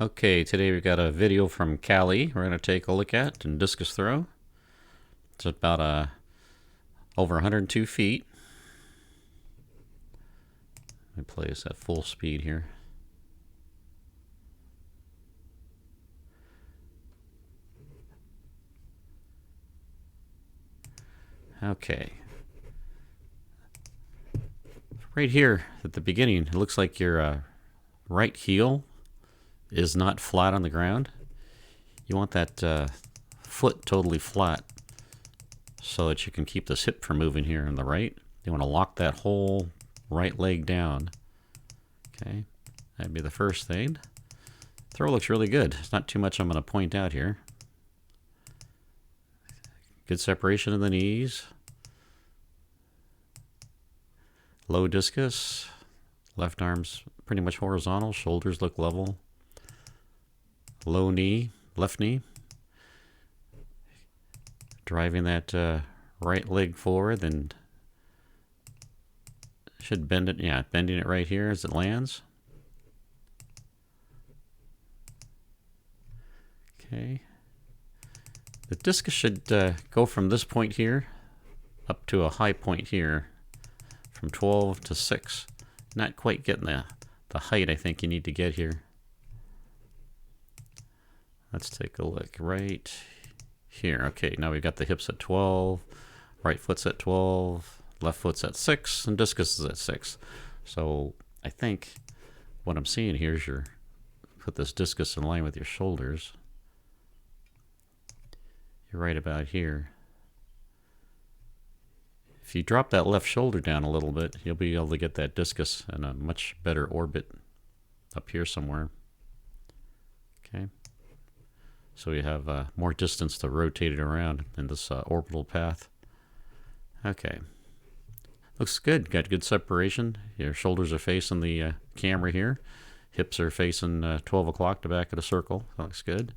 Okay, today we've got a video from Kallie we're going to take a look at in discus throw. It's about over 102 feet. Let me play this at full speed here. Okay. Right here at the beginning, it looks like your right heel is not flat on the ground. You want that foot totally flat so that you can keep this hip from moving here on the right. You want to lock that whole right leg down. Okay, that'd be the first thing. Throw looks really good. It's not too much I'm going to point out here. Good separation of the knees. Low discus. Left arm's pretty much horizontal. Shoulders look level. Low knee, left knee. Driving that right leg forward, and should bend it. Yeah, bending it right here as it lands. Okay. The discus should go from this point here up to a high point here, from 12 to 6. Not quite getting the height I think you need to get here. Let's take a look right here. Okay, now we've got the hips at 12, right foot's at 12, left foot's at 6, and discus is at 6. So I think what I'm seeing here is put this discus in line with your shoulders. You're right about here. If you drop that left shoulder down a little bit, you'll be able to get that discus in a much better orbit up here somewhere. Okay. So you have more distance to rotate it around in this orbital path. Okay. Looks good. Got good separation. Your shoulders are facing the camera here. Hips are facing 12 o'clock, the back of the circle. That looks good.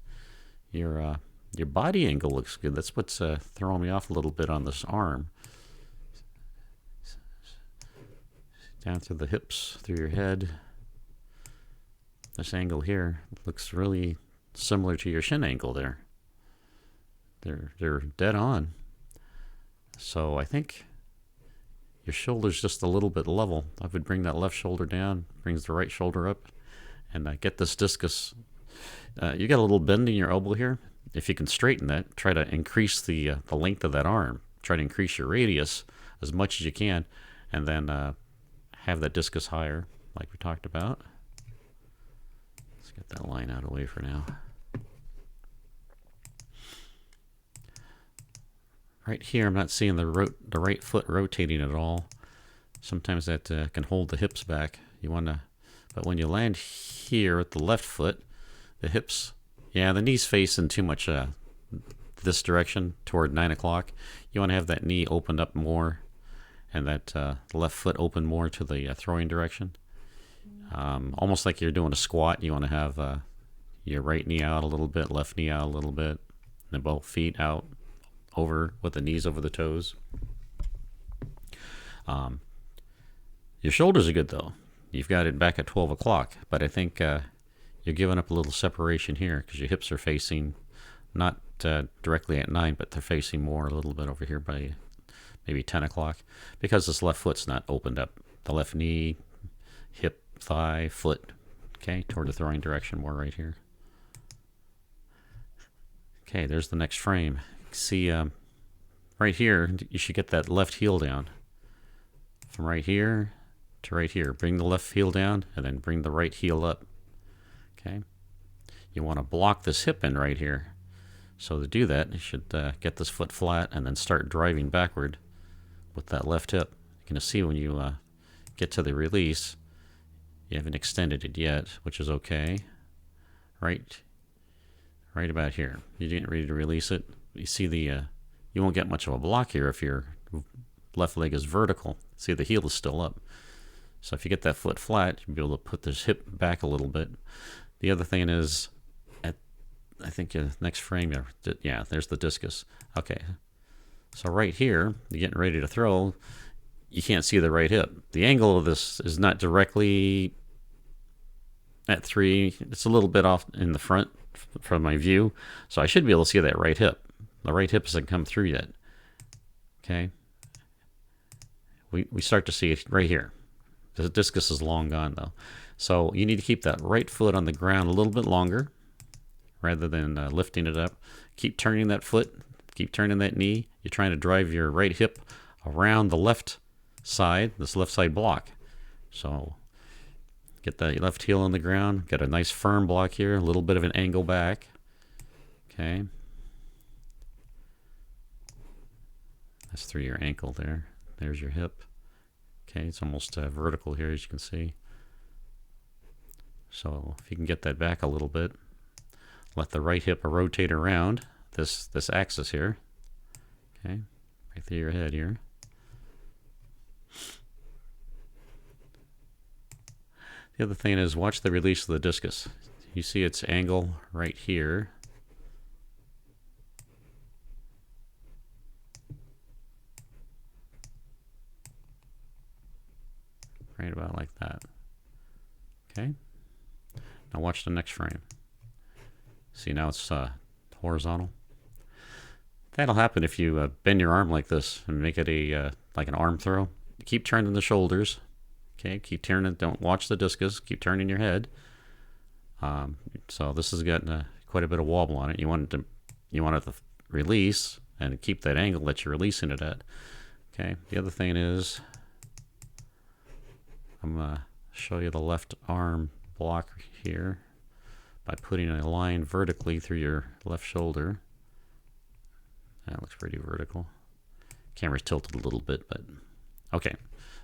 Your body angle looks good. That's what's throwing me off a little bit on this arm. Down through the hips, through your head. This angle here looks really similar to your shin angle there. They're dead on. So I think your shoulder's just a little bit level. I would bring that left shoulder down, brings the right shoulder up, and get this discus. You got a little bend in your elbow here. If you can straighten that, try to increase the length of that arm. Try to increase your radius as much as you can, and then have that discus higher, like we talked about. Let's get that line out of the way for now. Right here, I'm not seeing the right foot rotating at all. Sometimes that can hold the hips back. But when you land here with the left foot, the hips, the knee's facing too much this direction toward 9 o'clock. You want to have that knee opened up more, and that left foot open more to the throwing direction. Almost like you're doing a squat. You want to have your right knee out a little bit, left knee out a little bit, and both feet out over with the knees over the toes. Your shoulders are good though. You've got it back at 12 o'clock, but I think you're giving up a little separation here because your hips are facing not directly at 9, but they're facing more a little bit over here by maybe 10 o'clock because this left foot's not opened up. The left knee, hip, thigh, foot, okay, toward the throwing direction more right here. Okay, there's the next frame. See, right here, you should get that left heel down. From right here to right here. Bring the left heel down and then bring the right heel up. Okay. You want to block this hip in right here. So to do that, you should get this foot flat and then start driving backward with that left hip. You're going to see when you get to the release, you haven't extended it yet, which is okay. Right about here. You're getting ready to release it. You see you won't get much of a block here if your left leg is vertical. See, the heel is still up. So if you get that foot flat, you'll be able to put this hip back a little bit. The other thing is, I think next frame, there's the discus. Okay, so right here, you're getting ready to throw. You can't see the right hip. The angle of this is not directly at 3, it's a little bit off in the front from my view, so I should be able to see that right hip. The right hip hasn't come through yet. Okay. We start to see it right here. The discus is long gone though. So you need to keep that right foot on the ground a little bit longer rather than lifting it up. Keep turning that foot, keep turning that knee. You're trying to drive your right hip around the left side, this left side block. So get that left heel on the ground, got a nice firm block here, a little bit of an angle back. Okay. That's through your ankle there. There's your hip. Okay, it's almost vertical here, as you can see. So if you can get that back a little bit, let the right hip rotate around this axis here. Okay, right through your head here. The other thing is watch the release of the discus. You see its angle right here. Right about like that. Okay. Now watch the next frame. See, now it's horizontal. That'll happen if you bend your arm like this and make it a like an arm throw. Keep turning the shoulders. Okay, keep turning. Don't watch the discus. Keep turning your head. So this has got quite a bit of wobble on it. You want it to release and keep that angle that you're releasing it at. Okay. The other thing is, I'm going to show you the left arm block here by putting a line vertically through your left shoulder. That looks pretty vertical. Camera's tilted a little bit, but okay.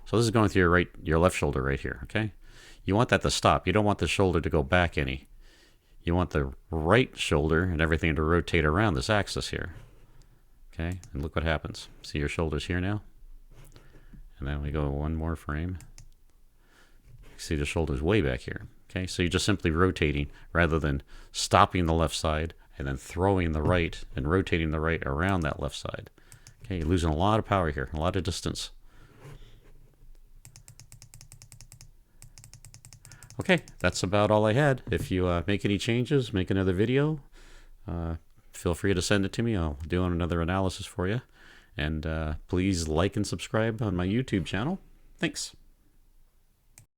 So this is going through your left shoulder right here, okay? You want that to stop. You don't want the shoulder to go back any. You want the right shoulder and everything to rotate around this axis here. Okay, and look what happens. See your shoulders here now? And then we go one more frame. See the shoulders way back here. Okay, so you're just simply rotating rather than stopping the left side and then throwing the right and rotating the right around that left side. Okay, you're losing a lot of power here, a lot of distance. Okay, that's about all I had. If you make any changes, make another video, feel free to send it to me. I'll do another analysis for you. And please like and subscribe on my YouTube channel. Thanks.